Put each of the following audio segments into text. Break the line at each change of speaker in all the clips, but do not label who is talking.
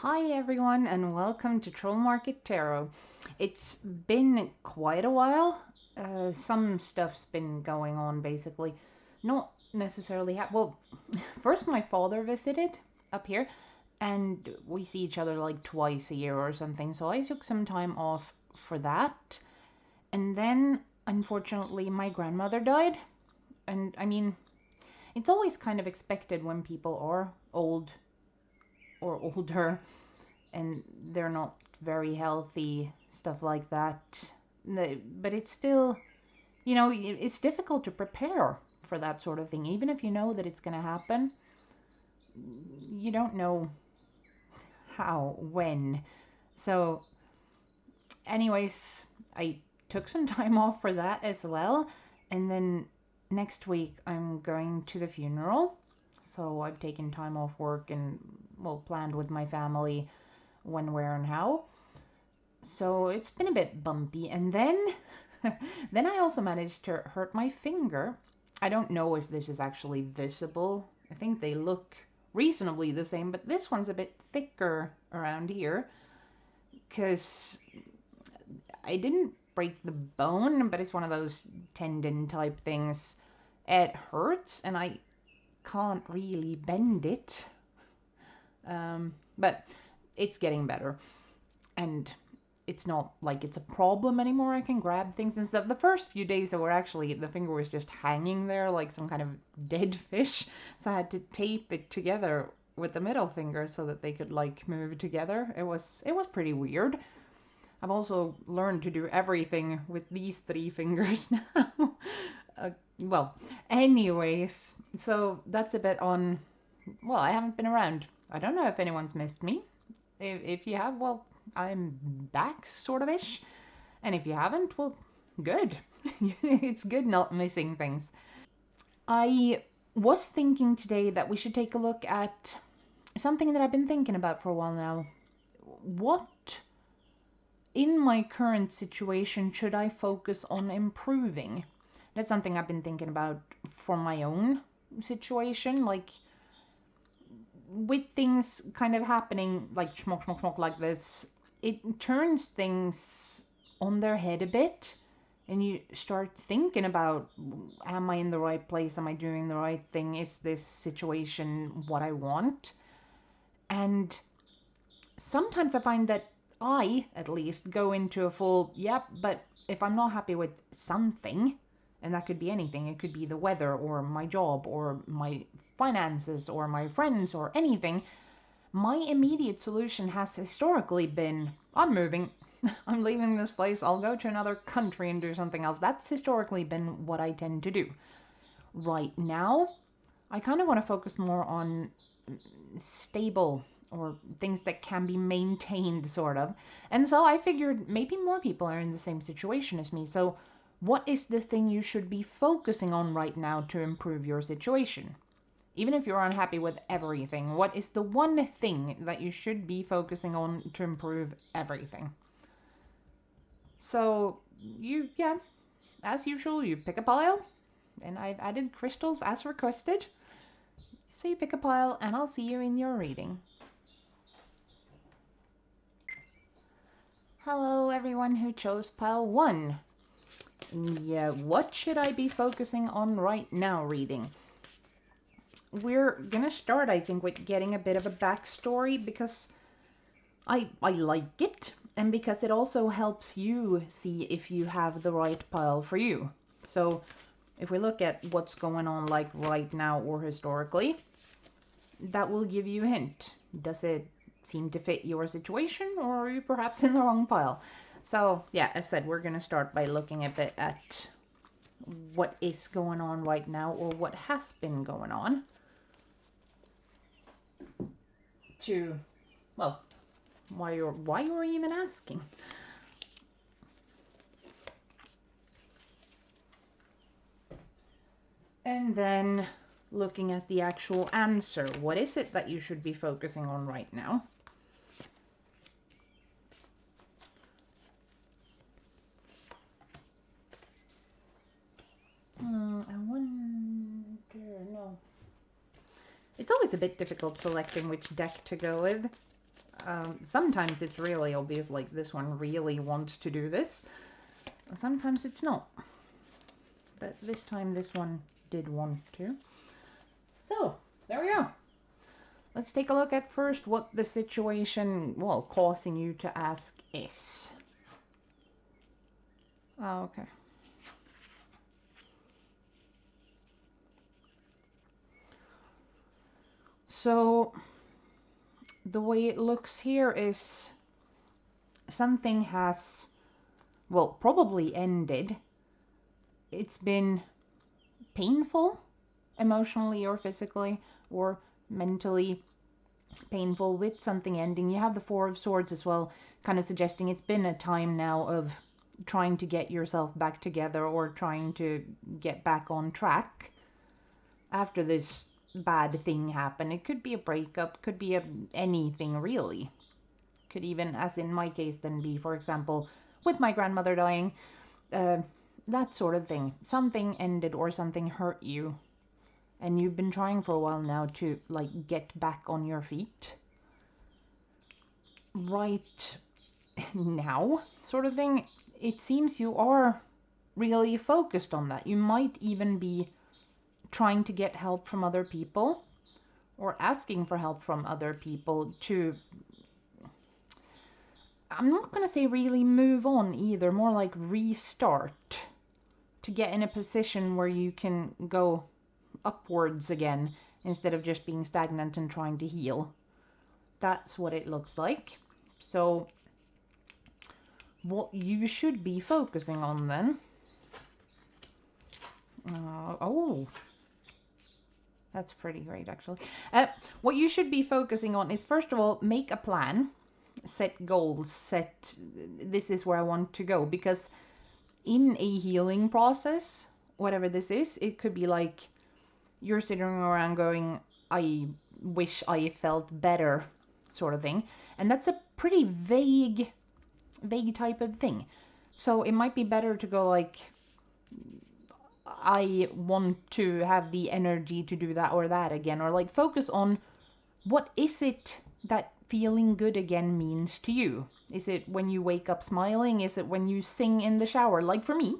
Hi everyone and welcome to Troll Market Tarot. It's been quite a while. Some stuff's been going on basically. Not necessarily well, first my father visited up here and we see each other like twice a year or something. So I took some time off for that. And then unfortunately my grandmother died. And I mean, it's always kind of expected when people are old or older and they're not very healthy, stuff like that. But it's still, it's difficult to prepare for that sort of thing. Even if you know that it's going to happen, you don't know how, when. So, anyways, I took some time off for that as well. And then next week, I'm going to the funeral. So, I've taken time off work and, well, planned with my family when, where, and how. So it's been a bit bumpy. And then then I also managed to hurt my finger. I don't know if this is actually visible. I think they look reasonably the same, but this one's a bit thicker around here because I didn't break the bone, but it's one of those tendon type things. It hurts and I can't really bend it. But it's getting better. And it's not like it's a problem anymore. I can grab things and stuff. The first few days the finger was just hanging there like some kind of dead fish. So I had to tape it together with the middle finger so that they could like move together. It was pretty weird. I've also learned to do everything with these three fingers now. Well, anyways, so that's a bit on. Well, I haven't been around. I don't know if anyone's missed me. If you have, well, I'm back, sort of ish. And if you haven't, well, good. It's good not missing things. I was thinking today that we should take a look at something that I've been thinking about for a while now. What, in my current situation, should I focus on improving? That's something I've been thinking about for my own situation. Like, with things kind of happening like schmock, schmock, schmock like this, it turns things on their head a bit. And you start thinking about, am I in the right place? Am I doing the right thing? Is this situation what I want? And sometimes I find that I, at least, go into a full, yep, but if I'm not happy with something, and that could be anything, it could be the weather or my job or my finances or my friends or anything, my immediate solution has historically been, I'm moving. I'm leaving this place. I'll go to another country and do something else. That's historically been what I tend to do. Right now, I kind of want to focus more on stable or things that can be maintained, sort of. And so I figured maybe more people are in the same situation as me. So, what is the thing you should be focusing on right now to improve your situation? Even if you're unhappy with everything, what is the one thing that you should be focusing on to improve everything? So, yeah, as usual, you pick a pile, and I've added crystals as requested. So you pick a pile, and I'll see you in your reading. Hello, everyone who chose pile 1. Yeah, what should I be focusing on right now reading? We're gonna start, I think, with getting a bit of a backstory because I like it, and because it also helps you see if you have the right pile for you. So if we look at what's going on like right now or historically, that will give you a hint. Does it seem to fit your situation, or are you perhaps in the wrong pile? So yeah, as said, we're gonna start by looking a bit at what is going on right now or what has been going on to, well, why you're even asking. And then looking at the actual answer. What is it that you should be focusing on right now? I wonder, no. It's always a bit difficult selecting which deck to go with. Sometimes it's really obvious, like this one really wants to do this. Sometimes it's not. But this time this one did want to. So, there we go. Let's take a look at first what the situation, well, causing you to ask is. Oh, okay. So, the way it looks here is something has, well, probably ended. It's been painful, emotionally or physically, or mentally painful with something ending. You have the Four of Swords as well, kind of suggesting it's been a time now of trying to get yourself back together or trying to get back on track after this bad thing happened. It could be a breakup, could be anything really. Could even, as in my case, then be, for example, with my grandmother dying, that sort of thing. Something ended or something hurt you, and you've been trying for a while now to, like, get back on your feet. Right now, sort of thing, it seems you are really focused on that. You might even be trying to get help from other people, or asking for help from other people to, I'm not going to say really move on either, more like restart, to get in a position where you can go upwards again instead of just being stagnant and trying to heal. That's what it looks like. So what you should be focusing on then, oh, that's pretty great actually. What you should be focusing on is, first of all, make a plan, set goals, set, this is where I want to go, because in a healing process, whatever this is, it could be like you're sitting around going, I wish I felt better, sort of thing. And that's a pretty vague type of thing. So it might be better to go like, I want to have the energy to do that or that again, or like focus on what is it that feeling good again means to you. Is it when you wake up smiling? Is it when you sing in the shower? Like for me,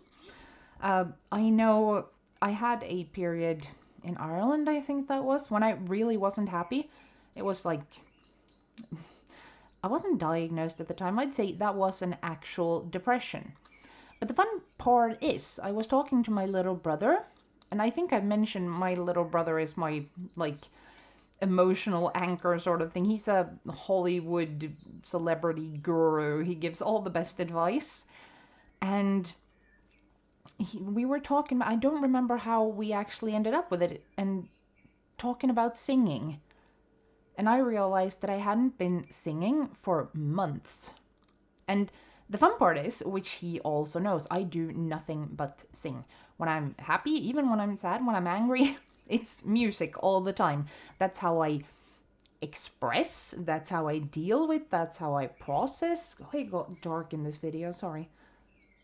I know I had a period in Ireland, I think that was, when I really wasn't happy. It was like, I wasn't diagnosed at the time. I'd say that was an actual depression. But the fun part is, I was talking to my little brother, and I think I've mentioned my little brother is my, like, emotional anchor sort of thing. He's a Hollywood celebrity guru. He gives all the best advice. And we were talking, I don't remember how we actually ended up with it, and talking about singing. And I realized that I hadn't been singing for months. And the fun part is, which he also knows, I do nothing but sing. When I'm happy, even when I'm sad, when I'm angry, it's music all the time. That's how I express, that's how I deal with, that's how I process. Oh, it got dark in this video, sorry.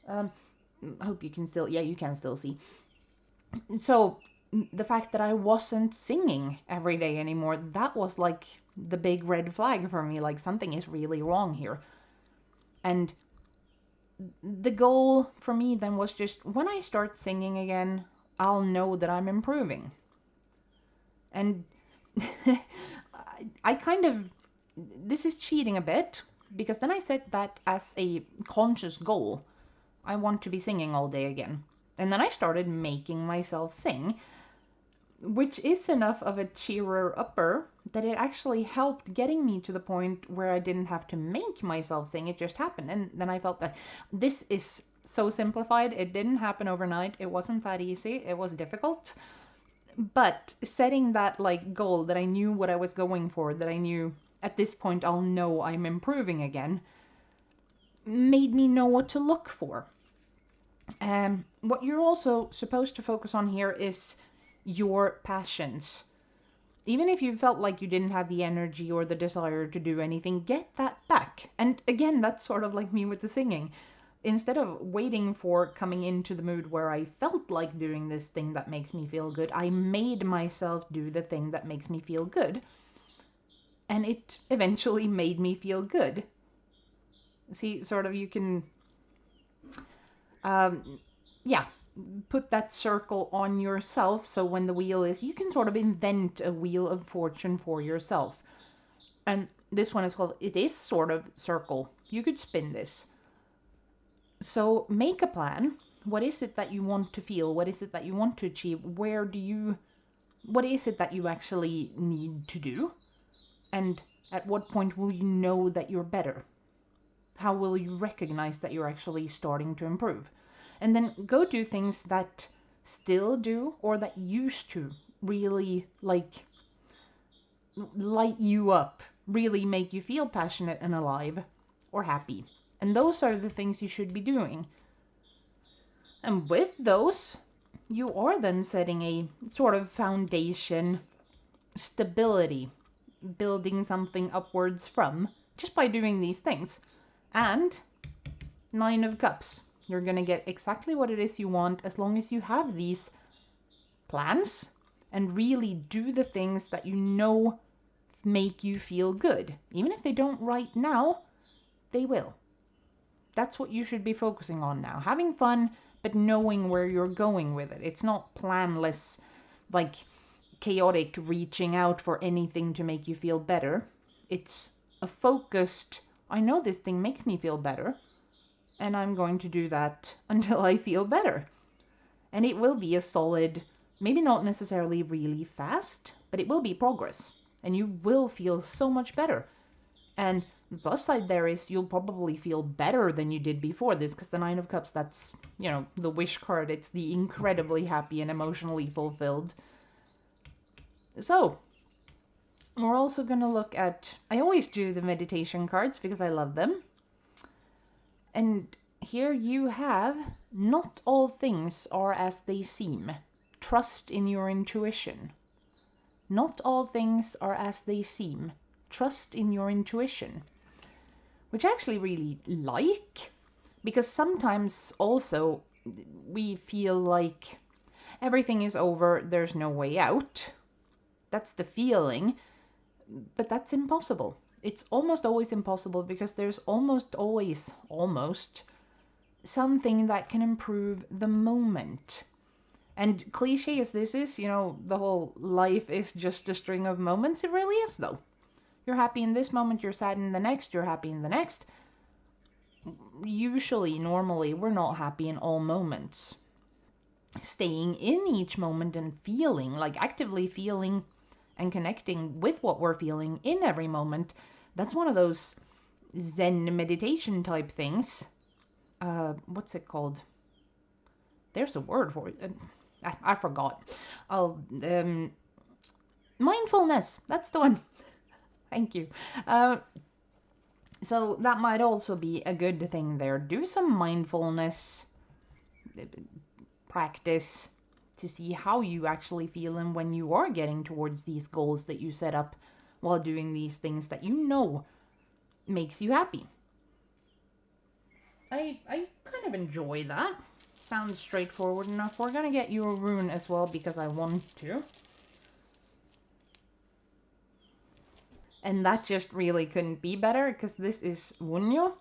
I hope you can still, yeah, you can still see. So the fact that I wasn't singing every day anymore, that was like the big red flag for me, like something is really wrong here. And the goal for me then was just, when I start singing again, I'll know that I'm improving. And I kind of, this is cheating a bit, because then I set that as a conscious goal. I want to be singing all day again. And then I started making myself sing, which is enough of a cheerer-upper that it actually helped getting me to the point where I didn't have to make myself sing. It just happened. And then I felt that this is so simplified. It didn't happen overnight. It wasn't that easy. It was difficult. But setting that like goal that I knew what I was going for, that I knew at this point I'll know I'm improving again, made me know what to look for. What you're also supposed to focus on here is your passions. Even if you felt like you didn't have the energy or the desire to do anything, get that back. And again, that's sort of like me with the singing. Instead of waiting for coming into the mood where I felt like doing this thing that makes me feel good, I made myself do the thing that makes me feel good. And it eventually made me feel good. See, sort of you can, um, yeah, put that circle on yourself. So when the wheel is, you can sort of invent a wheel of fortune for yourself. And this one is called, it is sort of circle. You could spin this. So make a plan. What is it that you want to feel? What is it that you want to achieve? What is it that you actually need to do? And at what point will you know that you're better? How will you recognize that you're actually starting to improve? And then go do things that still do or that used to really like light you up, really make you feel passionate and alive or happy. And those are the things you should be doing. And with those, you are then setting a sort of foundation, stability, building something upwards from just by doing these things. And Nine of Cups. You're going to get exactly what it is you want as long as you have these plans and really do the things that you know make you feel good. Even if they don't right now, they will. That's what you should be focusing on now. Having fun, but knowing where you're going with it. It's not planless, like chaotic reaching out for anything to make you feel better. It's a focused, I know this thing makes me feel better, and I'm going to do that until I feel better. And it will be a solid, maybe not necessarily really fast, but it will be progress. And you will feel so much better. And the plus side there is you'll probably feel better than you did before this, because the Nine of Cups, that's, you know, the wish card. It's the incredibly happy and emotionally fulfilled. So, we're also going to look at, I always do the meditation cards because I love them. And here you have, not all things are as they seem. Trust in your intuition. Not all things are as they seem. Trust in your intuition. Which I actually really like, because sometimes also we feel like everything is over, there's no way out. That's the feeling, but that's impossible. It's almost always impossible because there's almost always something that can improve the moment. And cliche as this is, you know, the whole life is just a string of moments. It really is, though. You're happy in this moment, you're sad in the next, you're happy in the next. Usually, normally, we're not happy in all moments. Staying in each moment and feeling, like actively feeling and connecting with what we're feeling in every moment, that's one of those Zen meditation type things. What's it called? There's a word for it. I forgot. Mindfulness. That's the one. Thank you. So that might also be a good thing there. Do some mindfulness practice to see how you actually feel and when you are getting towards these goals that you set up while doing these things that you know makes you happy. I kind of enjoy that. Sounds straightforward enough. We're gonna get you a rune as well because I want to. And that just really couldn't be better because this is Wunyo.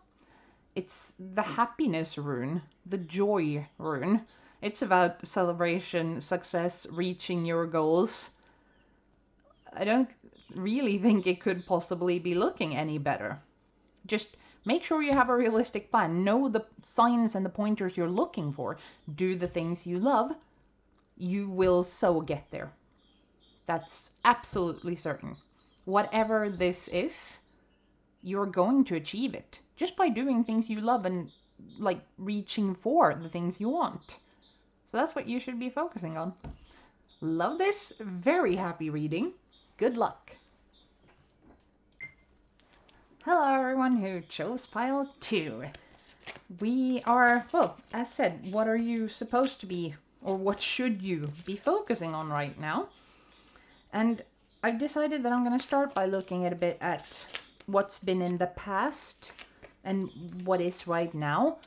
It's the happiness rune, the joy rune. It's about celebration, success, reaching your goals. I don't really think it could possibly be looking any better. Just make sure you have a realistic plan. Know the signs and the pointers you're looking for. Do the things you love. You will so get there. That's absolutely certain. Whatever this is, you're going to achieve it just by doing things you love and like reaching for the things you want. So that's what you should be focusing on. Love this. Very happy reading. Good luck. Hello everyone who chose pile 2. We are, well, as said, what are you supposed to be, or what should you be focusing on right now? And I've decided that I'm going to start by looking a bit at what's been in the past and what is right now,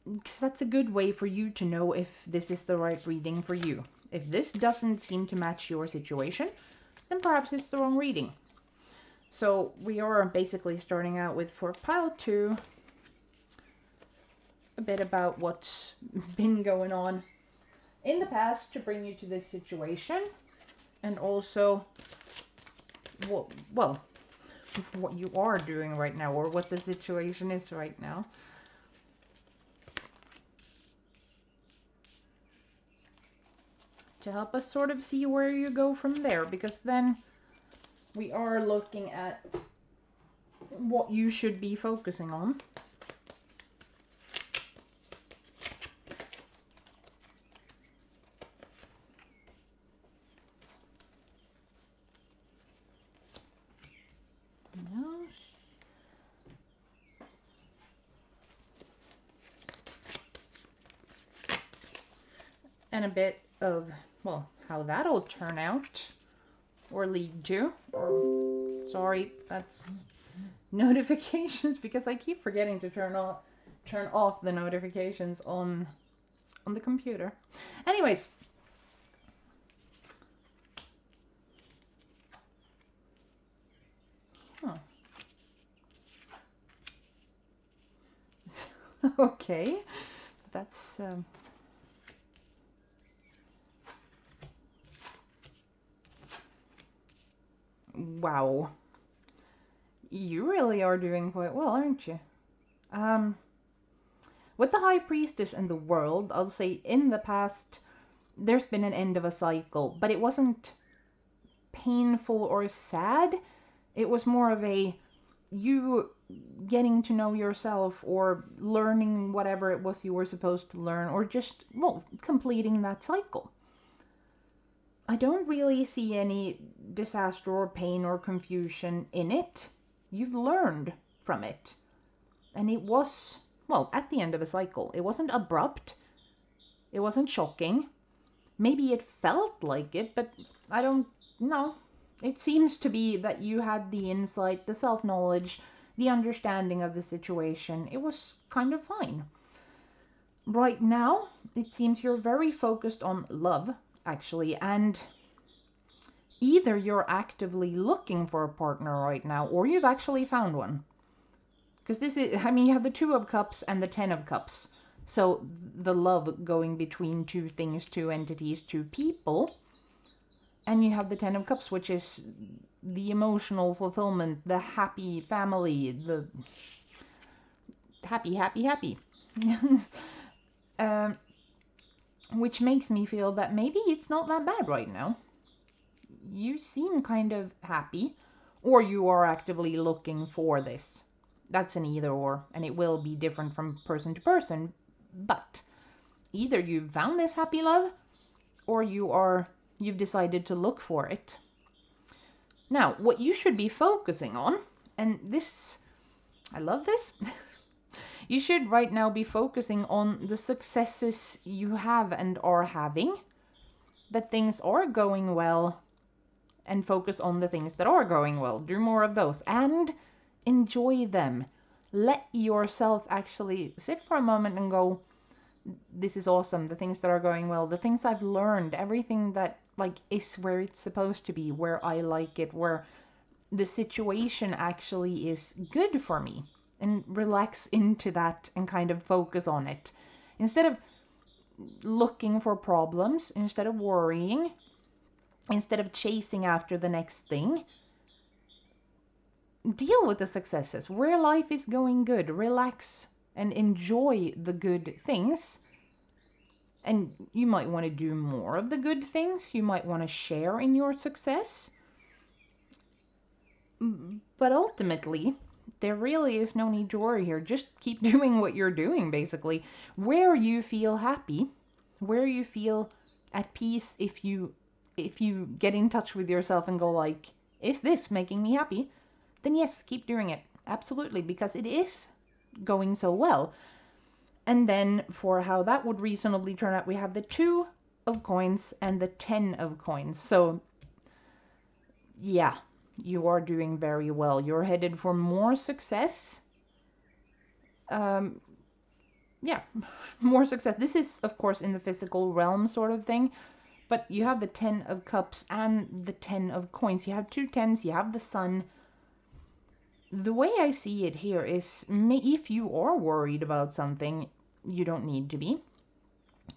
because that's a good way for you to know if this is the right reading for you. If this doesn't seem to match your situation, then perhaps it's the wrong reading. So we are basically starting out with, for pile 2, a bit about what's been going on in the past to bring you to this situation, and also what you are doing right now, or what the situation is right now. To help us sort of see where you go from there, because then we are looking at what you should be focusing on. No. And a bit of, well, how that'll turn out or lead to. Or, sorry, that's notifications, because I keep forgetting to turn off the notifications on the computer. Anyways, okay, that's wow. You really are doing quite well, aren't you? With the High Priestess and the world, I'll say in the past there's been an end of a cycle, but it wasn't painful or sad. It was more of a you getting to know yourself, or learning whatever it was you were supposed to learn, or just, well, completing that cycle. I don't really see any disaster or pain or confusion in it. You've learned from it. And it was, well, at the end of a cycle. It wasn't abrupt. It wasn't shocking. Maybe it felt like it, but I don't know. It seems to be that you had the insight, the self-knowledge, the understanding of the situation. It was kind of fine. Right now, it seems you're very focused on love, actually, and either you're actively looking for a partner right now, or you've actually found one. Because this is, I mean, you have the 2 of Cups and the 10 of Cups. So the love going between 2 things, 2 entities, 2 people. And you have the 10 of Cups, which is the emotional fulfillment, the happy family, the happy. Which makes me feel that maybe it's not that bad right now. You seem kind of happy, or you are actively looking for this. That's an either or, and it will be different from person to person, but either you've found this happy love, or you've decided to look for it. Now, what you should be focusing on, and this, I love this, you should right now be focusing on the successes you have and are having, that things are going well, and focus on the things that are going well. Do more of those, and enjoy them. Let yourself actually sit for a moment and go, this is awesome, the things that are going well, the things I've learned, everything that like is where it's supposed to be, where I like it, where the situation actually is good for me, and relax into that and kind of focus on it. Instead of looking for problems, instead of worrying, instead of chasing after the next thing, deal with the successes, where life is going good, relax and enjoy the good things. And you might want to do more of the good things, you might want to share in your success, but ultimately there really is no need to worry here. Just keep doing what you're doing, basically. Where you feel happy, where you feel at peace, if you get in touch with yourself and go like, is this making me happy? Then yes, keep doing it. Absolutely, because it is going so well. And then for how that would reasonably turn out, we have the 2 of coins and the 10 of coins. So yeah, you are doing very well. You're headed for more success. Yeah, more success. This is, of course, in the physical realm sort of thing. But you have the 10 of Cups and the 10 of coins. You have 2 10s, you have the Sun. the way I see it here is, if you are worried about something, you don't need to be.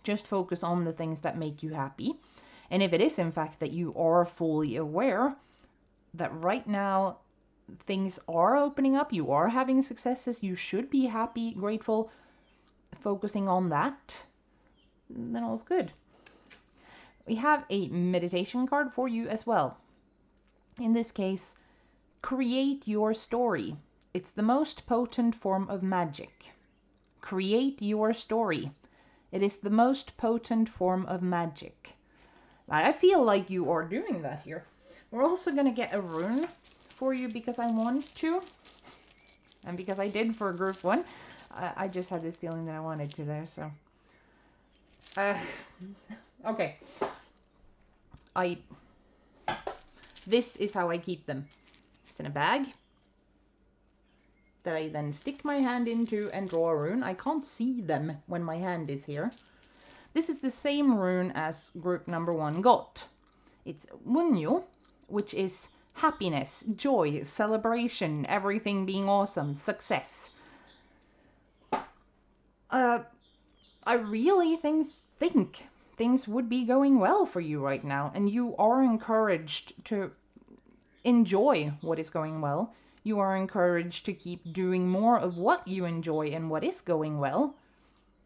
Just focus on the things that make you happy. And if it is in fact that you are fully aware that right now things are opening up, you are having successes, you should be happy, grateful, focusing on that, then all's good. We have a meditation card for you as well. In this case, create your story. It's the most potent form of magic. Create your story. It is the most potent form of magic. I feel like you are doing that here. We're also going to get a rune for you because I want to. And because I did for group 1. I just had this feeling that I wanted to there, so. Okay. This is how I keep them. It's in a bag that I then stick my hand into and draw a rune. I can't see them when my hand is here. This is the same rune as group number 1 got. It's Wunyo, which is happiness, joy, celebration, everything being awesome, success. I really think things would be going well for you right now, and you are encouraged to enjoy what is going well. You are encouraged to keep doing more of what you enjoy and what is going well,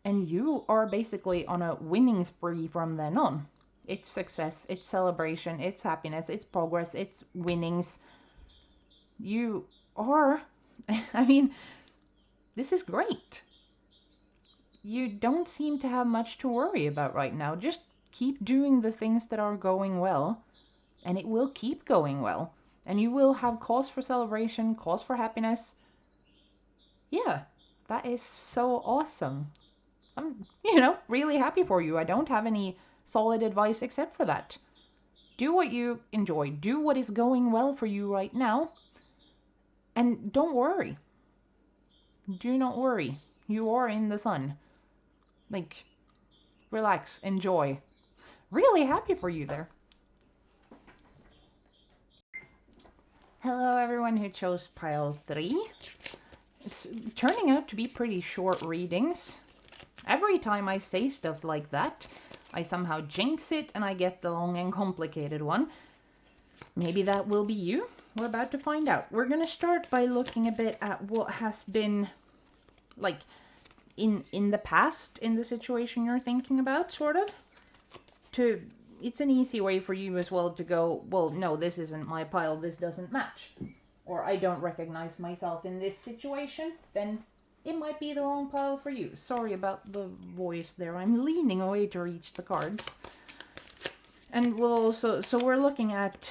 and you are basically on a winning spree from then on. It's success, it's celebration, it's happiness, it's progress, it's winnings. You are, I mean, this is great. You don't seem to have much to worry about right now. Just keep doing the things that are going well, and it will keep going well. And you will have cause for celebration, cause for happiness. Yeah, that is so awesome. I'm, really happy for you. I don't have any solid advice except for that. Do what you enjoy. Do what is going well for you right now. And don't worry. Do not worry. You are in the sun. Like, relax, enjoy. Really happy for you there. Hello everyone who chose pile 3. It's turning out to be pretty short readings. Every time I say stuff like that, I somehow jinx it and I get the long and complicated one. Maybe that will be you. We're about to find out. We're going to start by looking a bit at what has been, like, in the past, in the situation you're thinking about, sort of. It's an easy way for you as well to go, well, no, this isn't my pile, this doesn't match. Or I don't recognize myself in this situation, then it might be the wrong pile for you. Sorry about the voice there, I'm leaning away to reach the cards. And we'll also, so we're looking at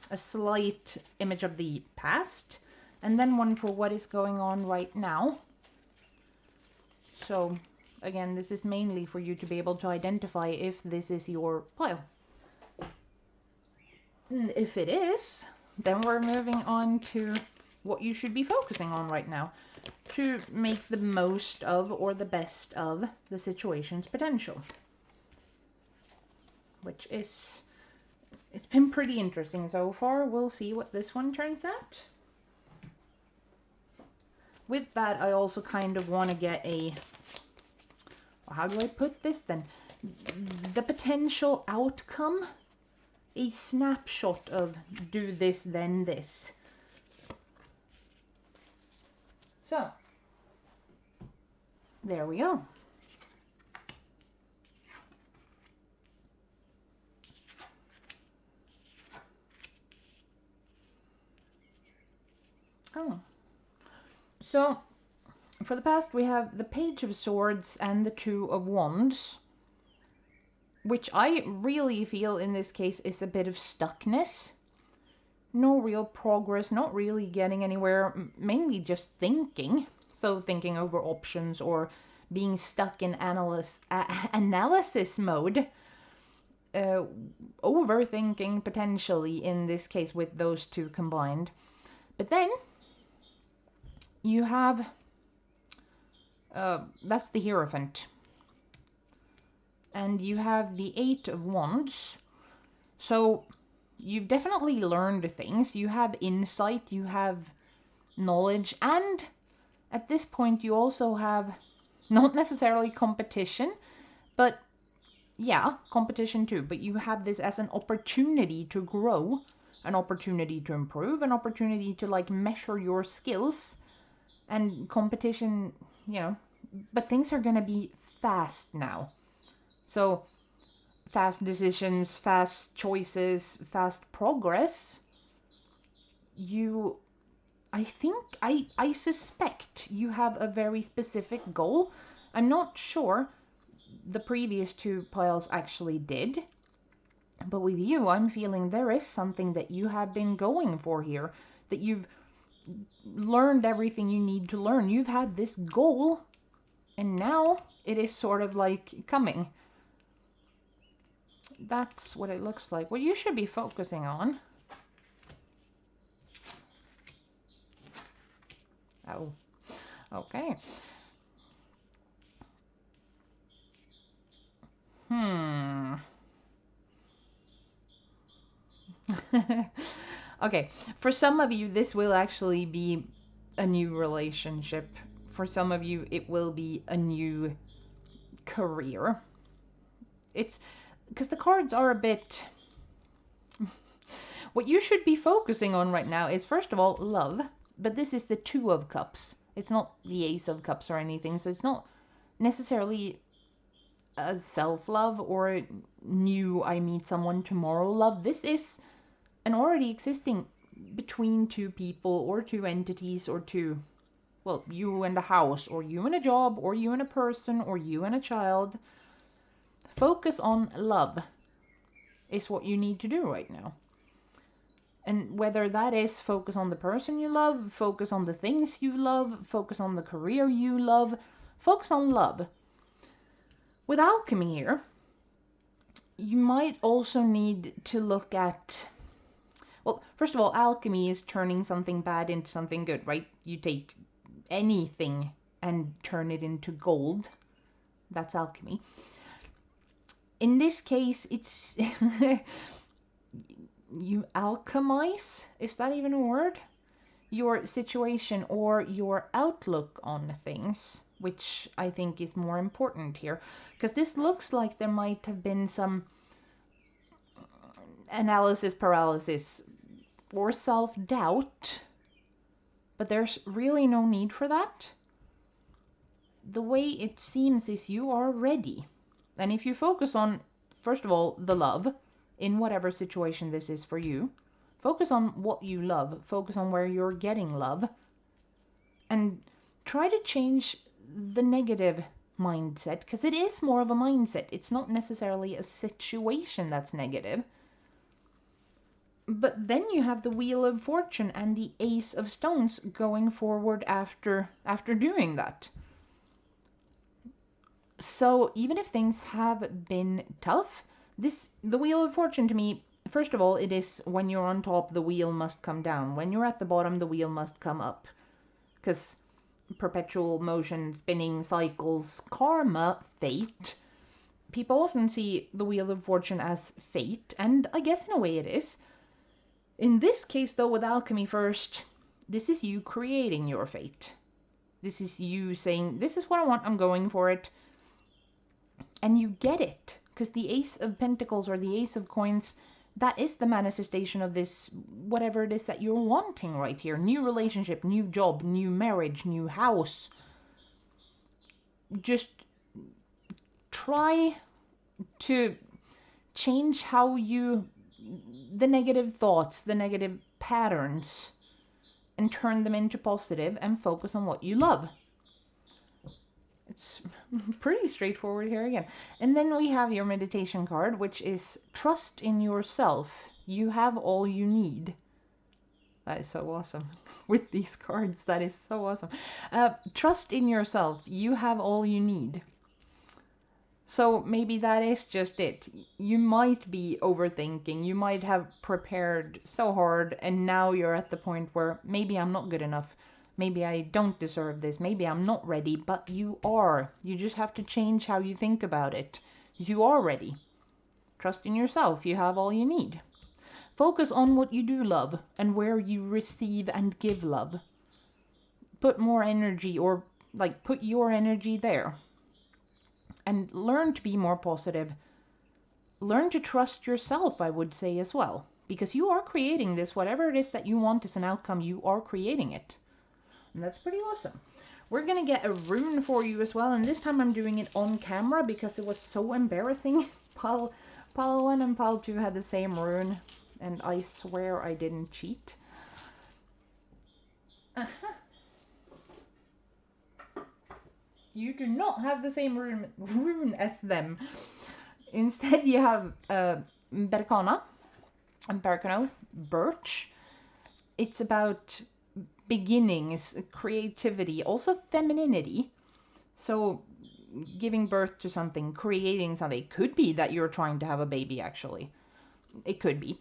a slight image of the past, and then one for what is going on right now. So, again, this is mainly for you to be able to identify if this is your pile. And if it is, then we're moving on to what you should be focusing on right now to make the most of or the best of the situation's potential. Which is, it's been pretty interesting so far. We'll see what this one turns out. With that, I also kind of want to get a, how do I put this then? The potential outcome, a snapshot of do this, then this. So, there we go. Oh. So, for the past we have the Page of Swords and the Two of Wands, which I really feel in this case is a bit of stuckness. No real progress, not really getting anywhere, mainly just thinking. So thinking over options or being stuck in analysis mode. Overthinking potentially in this case with those two combined. But then you have, that's the Hierophant. And you have the Eight of Wands. So you've definitely learned things. You have insight. You have knowledge, and at this point you also have not necessarily competition, but yeah, competition too, but you have this as an opportunity to grow, an opportunity to improve, an opportunity to like measure your skills. And competition, you know, but things are gonna be fast now. So fast decisions, fast choices, fast progress. You, I think, I suspect you have a very specific goal. I'm not sure the previous two piles actually did, but with you, I'm feeling there is something that you have been going for here, that you've learned everything you need to learn. You've had this goal, and now it is sort of like coming. That's what it looks like. What you should be focusing on. Oh, okay. Okay, for some of you, this will actually be a new relationship. For some of you, it will be a new career. It's because the cards are a bit... What you should be focusing on right now is, first of all, love. But this is the Two of Cups. It's not the Ace of Cups or anything, so it's not necessarily a self-love or new I meet someone tomorrow love. This is an already existing between two people or two entities or two, well, you and a house or you and a job or you and a person or you and a child. Focus on love is what you need to do right now. And whether that is focus on the person you love, focus on the things you love, focus on the career you love, focus on love. With alchemy here, you might also need to look at, well, first of all, alchemy is turning something bad into something good, right? You take anything and turn it into gold. That's alchemy. In this case, it's you alchemize, is that even a word? Your situation or your outlook on things, which I think is more important here, because this looks like there might have been some analysis paralysis or self-doubt, but there's really no need for that. The way it seems is you are ready. And if you focus on, first of all, the love, in whatever situation this is for you, focus on what you love, focus on where you're getting love, and try to change the negative mindset, because it is more of a mindset. It's not necessarily a situation that's negative. But then you have the Wheel of Fortune and the Ace of Stones going forward after doing that. So even if things have been tough, the Wheel of Fortune to me, first of all, it is when you're on top, the wheel must come down. When you're at the bottom, the wheel must come up. Because perpetual motion, spinning cycles, karma, fate. People often see the Wheel of Fortune as fate, and I guess in a way it is. In this case, though, with alchemy first, this is you creating your fate. This is you saying, this is what I want, I'm going for it. And you get it, because the Ace of Pentacles or the Ace of Coins, that is the manifestation of this, whatever it is that you're wanting right here. New relationship, new job, new marriage, new house. Just try to change how you, the negative thoughts, the negative patterns, and turn them into positive and focus on what you love. It's pretty straightforward here again. And then we have your meditation card, which is trust in yourself. You have all you need. That is so awesome. With these cards, that is so awesome. Trust in yourself. You have all you need. So maybe that is just it. You might be overthinking. You might have prepared so hard and now you're at the point where maybe I'm not good enough. Maybe I don't deserve this. Maybe I'm not ready, but you are. You just have to change how you think about it. You are ready. Trust in yourself. You have all you need. Focus on what you do love and where you receive and give love. put more energy, or like put your energy there. And learn to be more positive. Learn to trust yourself, I would say, as well. Because you are creating this, whatever it is that you want as an outcome, you are creating it. And that's pretty awesome. We're gonna get a rune for you as well, and this time I'm doing it on camera because it was so embarrassing. Pile 1 and Pile 2 had the same rune, and I swear I didn't cheat. You do not have the same rune as them. Instead, you have Berkana and Berkano, birch. It's about beginnings, creativity, also femininity. So giving birth to something, creating something. It could be that you're trying to have a baby, actually. It could be.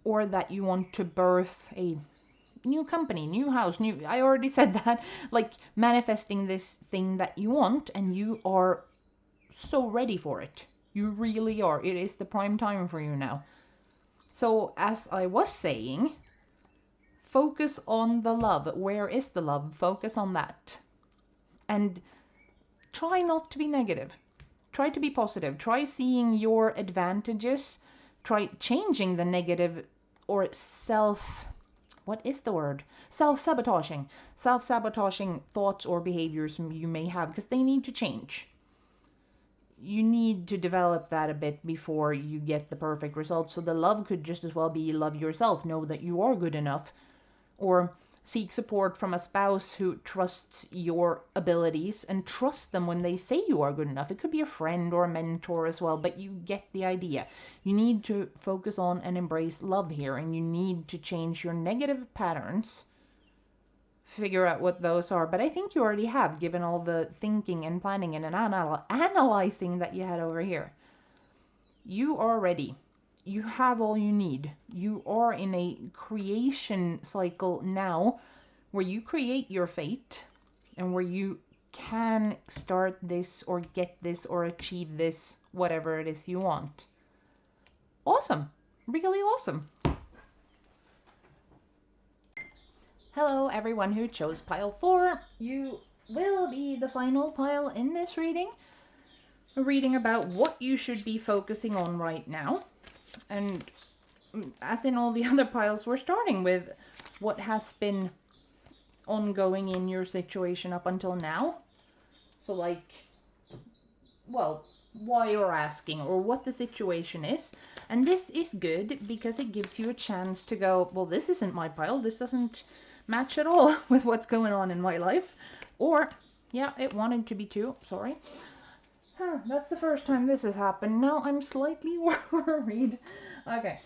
Or that you want to birth a new company, new house, new... I already said that. Like manifesting this thing that you want, and you are so ready for it. You really are. It is the prime time for you now. So as I was saying, focus on the love. Where is the love? Focus on that. And try not to be negative. Try to be positive. Try seeing your advantages. Try changing the negative or what is the word? Self-sabotaging. Self-sabotaging thoughts or behaviors you may have, because they need to change. You need to develop that a bit before you get the perfect result. So the love could just as well be love yourself. Know that you are good enough. Or seek support from a spouse who trusts your abilities and trust them when they say you are good enough. It could be a friend or a mentor as well, but you get the idea. You need to focus on and embrace love here, and you need to change your negative patterns. Figure out what those are, but I think you already have, given all the thinking and planning and analyzing that you had over here. You are ready. You have all you need. You are in a creation cycle now where you create your fate and where you can start this or get this or achieve this, whatever it is you want. Awesome. Really awesome. Hello, everyone who chose pile 4. You will be the final pile in this reading. A reading about what you should be focusing on right now. And as in all the other piles, we're starting with what has been ongoing in your situation up until now. So like, well, why you're asking or what the situation is. And this is good because it gives you a chance to go, well, this isn't my pile. This doesn't match at all with what's going on in my life. Or, yeah, it wanted to be too. Sorry. That's the first time this has happened. Now I'm slightly worried. Okay.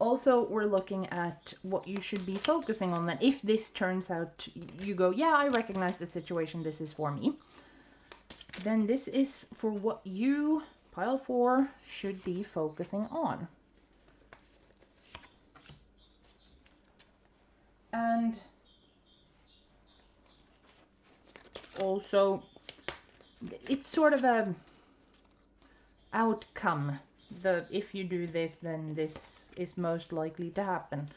Also, we're looking at what you should be focusing on. That if this turns out, you go, yeah, I recognize the situation, this is for me. Then this is for what you, pile 4, should be focusing on. And also, it's sort of a outcome. If you do this, then this is most likely to happen,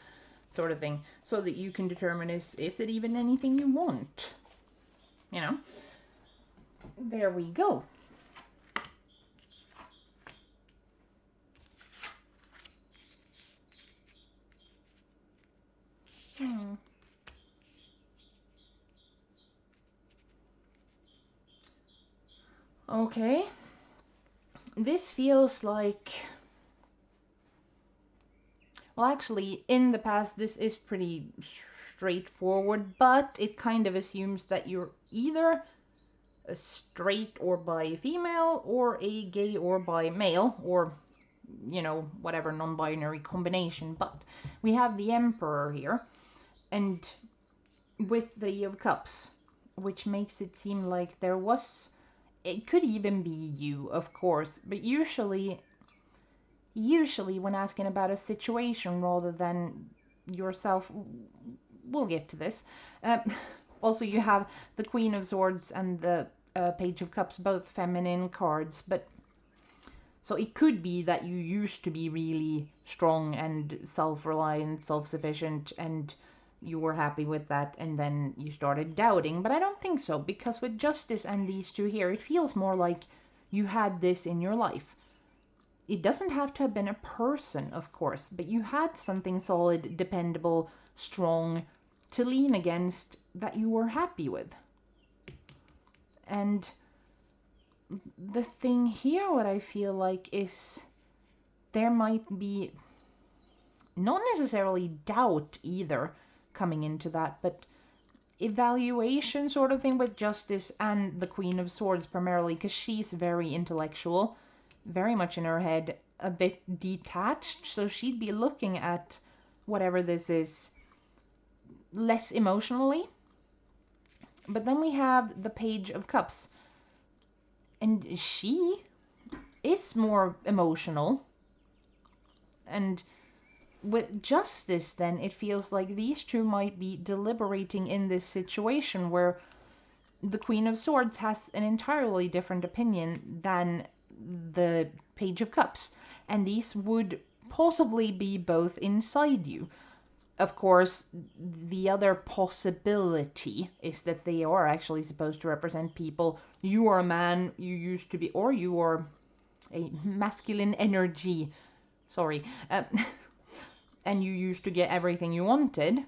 sort of thing. So that you can determine, is it even anything you want? You know? There we go. Okay. This feels like... Well, actually, in the past, this is pretty straightforward, but it kind of assumes that you're either a straight or bi female, or a gay or bi male, or, you know, whatever non-binary combination. But we have the Emperor here, and with the 3 of Cups, which makes it seem like there was... It could even be you, of course, but usually when asking about a situation rather than yourself, we'll get to this. Also, you have the Queen of Swords and the Page of Cups, both feminine cards, but so it could be that you used to be really strong and self-reliant, self-sufficient, and you were happy with that, and then you started doubting. But I don't think so, because with Justice and these two here, it feels more like you had this in your life. It doesn't have to have been a person, of course, but you had something solid, dependable, strong to lean against that you were happy with. And the thing here, what I feel like, is there might be not necessarily doubt either coming into that, but evaluation sort of thing with Justice and the Queen of Swords primarily, because she's very intellectual, very much in her head, a bit detached, so she'd be looking at whatever this is less emotionally. But then we have the Page of Cups, and she is more emotional. And with Justice, then, it feels like these two might be deliberating in this situation where the Queen of Swords has an entirely different opinion than the Page of Cups. And these would possibly be both inside you. Of course, the other possibility is that they are actually supposed to represent people. You are a man, you used to be, or you are a masculine energy. Sorry. And you used to get everything you wanted,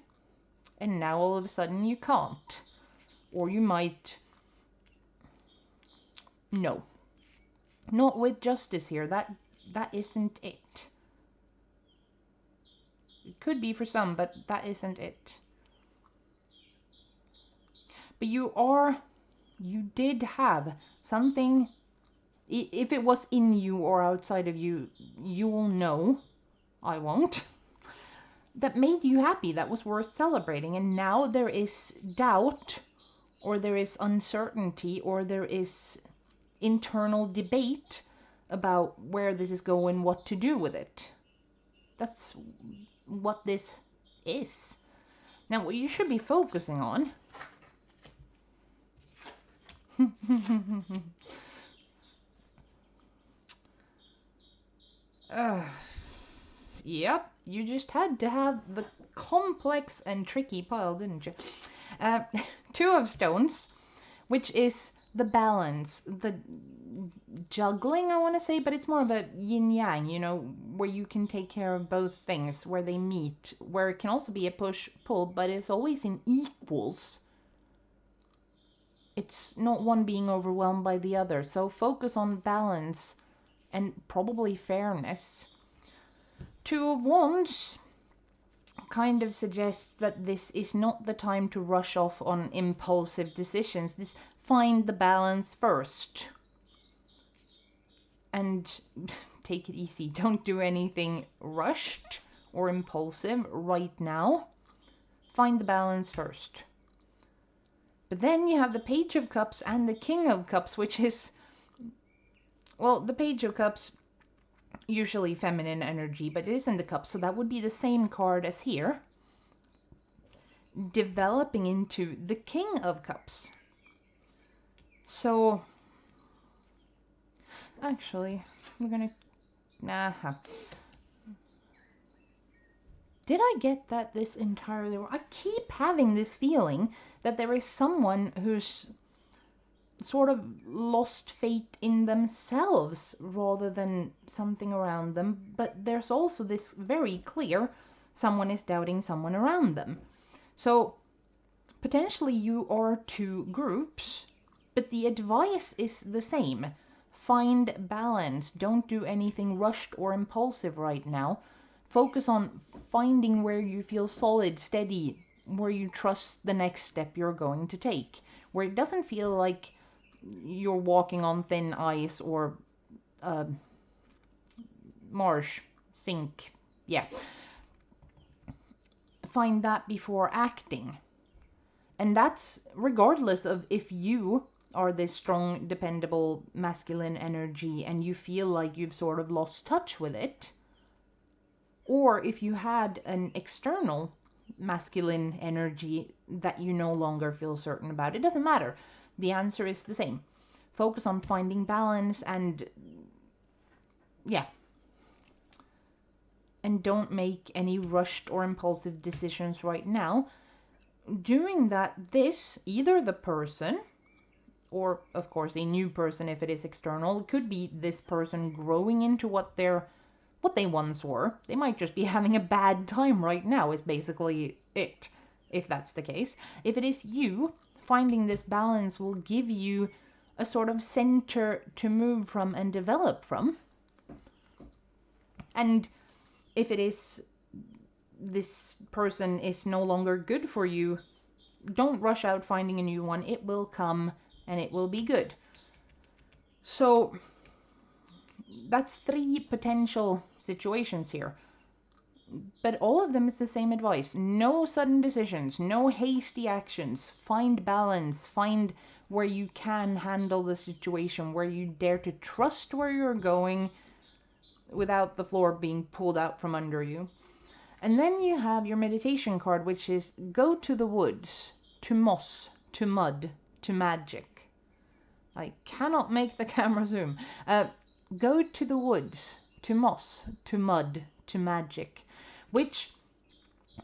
and now all of a sudden you can't. Or you might... No. Not with Justice here. That isn't it. It could be for some, but that isn't it. But you did have something, if it was in you or outside of you, you will know, I won't, that made you happy, that was worth celebrating. And now there is doubt, or there is uncertainty, or there is internal debate about where this is going, what to do with it. That's what this is. Now, what you should be focusing on yep, you just had to have the complex and tricky pile, didn't you? Two of Stones, which is the balance, the juggling, I want to say, but it's more of a yin-yang, you know, where you can take care of both things, where they meet, where it can also be a push-pull, but it's always in equals. It's not one being overwhelmed by the other, so focus on balance and probably fairness. Two of Wands kind of suggests that this is not the time to rush off on impulsive decisions. This find the balance first. And take it easy. Don't do anything rushed or impulsive right now. Find the balance first. But then you have the Page of Cups and the King of Cups, which is, well, the Page of Cups, usually feminine energy, but it is in the cups, so that would be the same card as here. Developing into the King of Cups. So, actually, we're gonna... Did I get that this entirely wrong? I keep having this feeling that there is someone who's sort of lost faith in themselves rather than something around them, but there's also this very clear someone is doubting someone around them. So potentially you are two groups, but the advice is the same. Find balance. Don't do anything rushed or impulsive right now. Focus on finding where you feel solid, steady, where you trust the next step you're going to take, where it doesn't feel like you're walking on thin ice or marsh, sink. Yeah. Find that before acting. And that's regardless of if you are this strong, dependable, masculine energy and you feel like you've sort of lost touch with it, or if you had an external masculine energy that you no longer feel certain about. It doesn't matter. The answer is the same. Focus on finding balance and, yeah. And don't make any rushed or impulsive decisions right now. doing that, this, either the person, or of course a new person if it is external, it could be this person growing into what they once were. They might just be having a bad time right now, is basically it, if that's the case. If it is you, finding this balance will give you a sort of center to move from and develop from. And if it is this person is no longer good for you, don't rush out finding a new one. It will come and it will be good. So that's 3 potential situations here. But all of them is the same advice. No sudden decisions, no hasty actions. Find balance, find where you can handle the situation, where you dare to trust where you're going without the floor being pulled out from under you. And then you have your meditation card, which is go to the woods, to moss, to mud, to magic. I cannot make the camera zoom. Go to the woods, to moss, to mud, to magic. Which,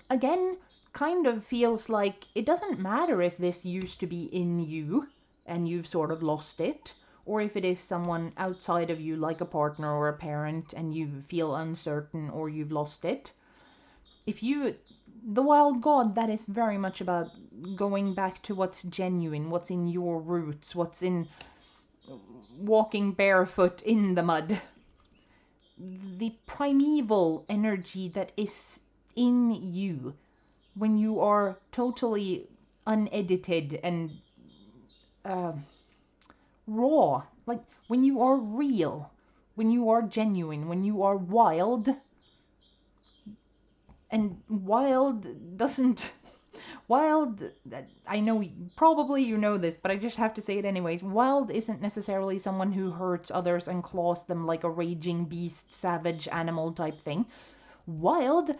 again, kind of feels like it doesn't matter if this used to be in you and you've sort of lost it, or if it is someone outside of you, like a partner or a parent, and you feel uncertain or you've lost it. The wild god, that is very much about going back to what's genuine, what's in your roots, what's in walking barefoot in the mud. The primeval energy that is in you when you are totally unedited and raw, like when you are real, when you are genuine, when you are wild. And wild doesn't... Wild, I know, probably you know this, but I just have to say it anyways. Wild isn't necessarily someone who hurts others and claws them like a raging beast, savage animal type thing. Wild,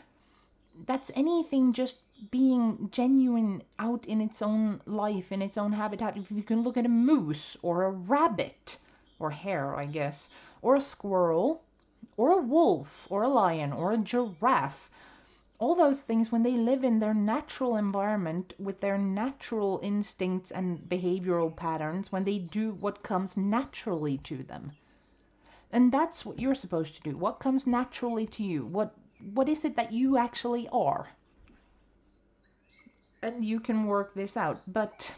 that's anything just being genuine out in its own life, in its own habitat. If you can look at a moose, or a rabbit, or hare, I guess, or a squirrel, or a wolf, or a lion, or a giraffe. All those things, when they live in their natural environment with their natural instincts and behavioral patterns, when they do what comes naturally to them. And that's what you're supposed to do. What comes naturally to you? What is it that you actually are? And you can work this out. But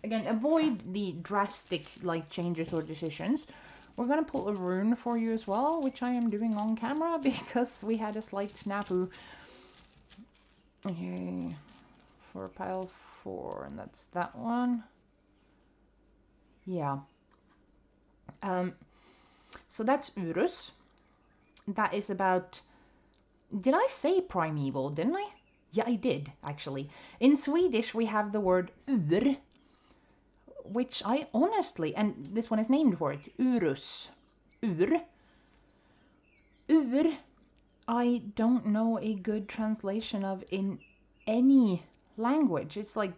again, avoid the drastic like changes or decisions. We're going to pull a rune for you as well, which I am doing on camera because we had a slight snafu. Okay, for pile 4, and that's that one. Yeah. So that's Urus. That is about... Did I say primeval, didn't I? Yeah, I did, actually. In Swedish, we have the word ur, which I honestly, and this one is named for it, Urus. Ur. Ur, I don't know a good translation of in any language. It's like,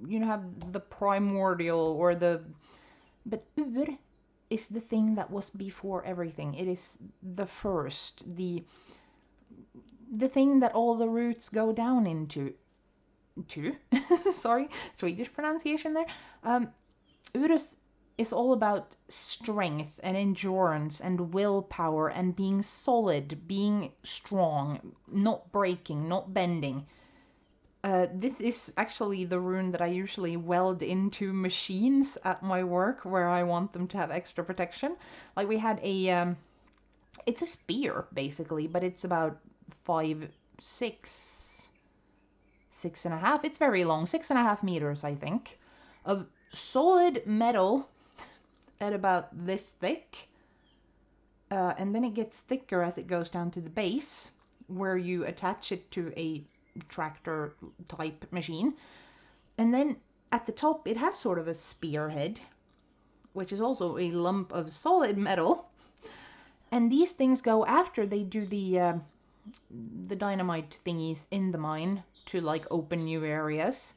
you have the primordial or the... But ur is the thing that was before everything. It is the first, the thing that all the roots go down into. Sorry, Swedish pronunciation there. Urus is all about strength and endurance and willpower and being solid, being strong, not breaking, not bending. This is actually the rune that I usually weld into machines at my work where I want them to have extra protection. Like we had a... it's a spear, basically, but it's about 6.5... It's very long, 6.5 meters, I think, of solid metal at about this thick. And then it gets thicker as it goes down to the base, where you attach it to a tractor type machine. And then at the top it has sort of a spearhead, which is also a lump of solid metal. And these things go after they do the dynamite thingies in the mine to like open new areas.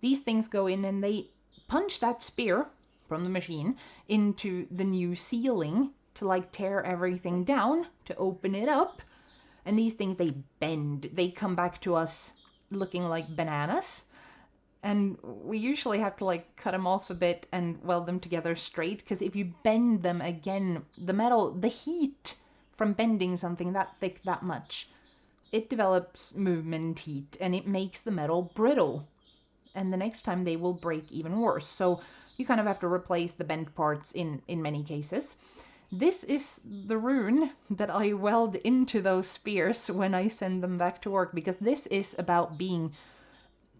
These things go in and they punch that spear from the machine into the new ceiling to like tear everything down to open it up. And these things, they bend. They come back to us looking like bananas. And we usually have to like cut them off a bit and weld them together straight, because if you bend them again, the metal, the heat from bending something that thick that much, it develops movement heat and it makes the metal brittle. And the next time they will break even worse. So you kind of have to replace the bent parts in many cases. This is the rune that I weld into those spears when I send them back to work, because this is about being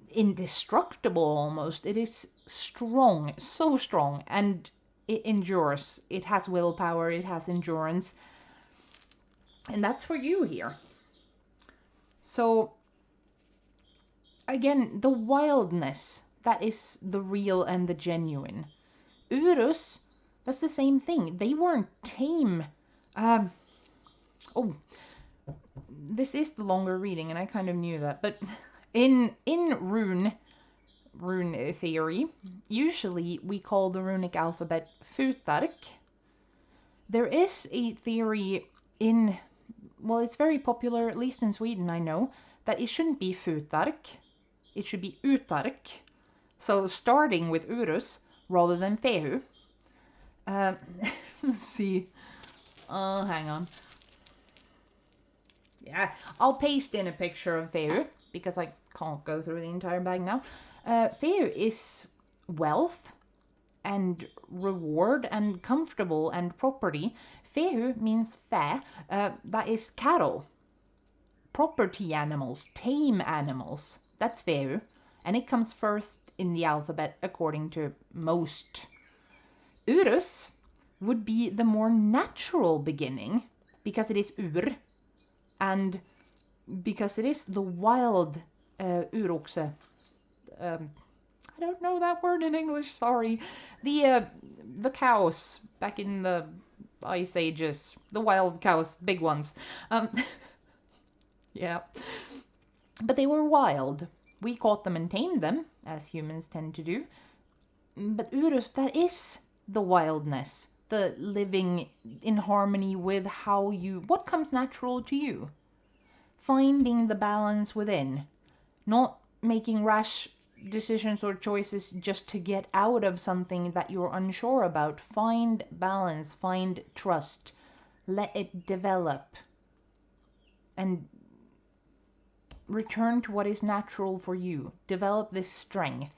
indestructible almost. It is strong, so strong, and it endures. It has willpower, it has endurance, and that's for you here. So again, the wildness, that is the real and the genuine. Urus, that's the same thing. They weren't tame. Oh, this is the longer reading, and I kind of knew that. But in rune theory, usually we call the runic alphabet futark. There is a theory in, well, it's very popular, at least in Sweden, I know, that it shouldn't be futark. It should be utark. So starting with urus rather than fehu. Let's see. Hang on. Yeah, I'll paste in a picture of fehu because I can't go through the entire bag now. Fehu is wealth and reward and comfortable and property. Fehu means fair. That is cattle. Property animals, tame animals. That's fehu. And it comes first in the alphabet according to most. Urus would be the more natural beginning because it is ur, and because it is the wild urokse. I don't know that word in English, sorry. The cows back in the Ice Ages, the wild cows, big ones. Yeah. But they were wild. We caught them and tamed them, as humans tend to do. But Urus, that is the wildness, the living in harmony with what comes natural to you. Finding the balance within, not making rash decisions or choices just to get out of something that you're unsure about. Find balance, find trust, let it develop, and return to what is natural for you. Develop this strength.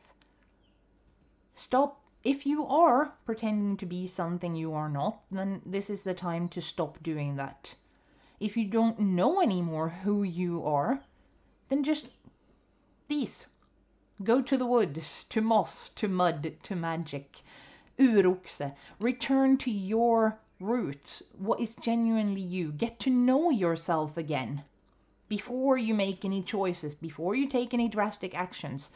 Stop. If you are pretending to be something you are not, then this is the time to stop doing that. If you don't know anymore who you are, then just go to the woods, to moss, to mud, to magic. Urokse. Return to your roots, what is genuinely you. Get to know yourself again before you make any choices, before you take any drastic actions.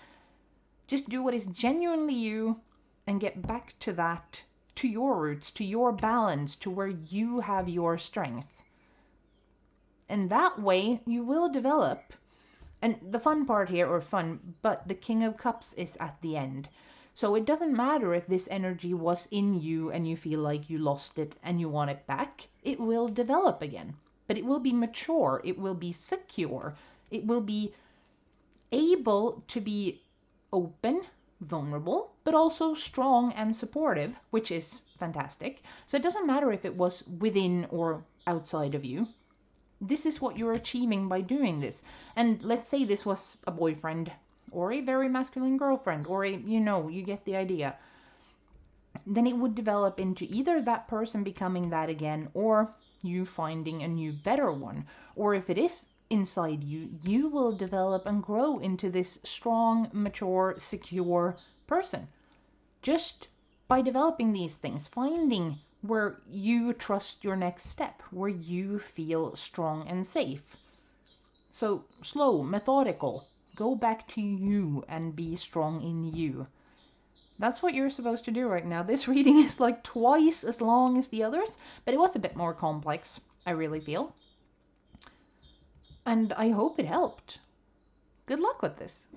Just do what is genuinely you and get back to that, to your roots, to your balance, to where you have your strength. And that way you will develop. And the fun part here, or fun, but the King of Cups is at the end. So it doesn't matter if this energy was in you and you feel like you lost it and you want it back. It will develop again. But it will be mature. It will be secure. It will be able to be open, vulnerable, but also strong and supportive, which is fantastic. So it doesn't matter if it was within or outside of you. This is what you're achieving by doing this. And let's say this was a boyfriend or a very masculine girlfriend, or you get the idea. Then it would develop into either that person becoming that again, or you finding a new better one. Or if it is inside you, you will develop and grow into this strong, mature, secure person. Just by developing these things, finding where you trust your next step, where you feel strong and safe. So slow, methodical, go back to you and be strong in you. That's what you're supposed to do right now. This reading is like twice as long as the others, but it was a bit more complex, I really feel. And I hope it helped. Good luck with this.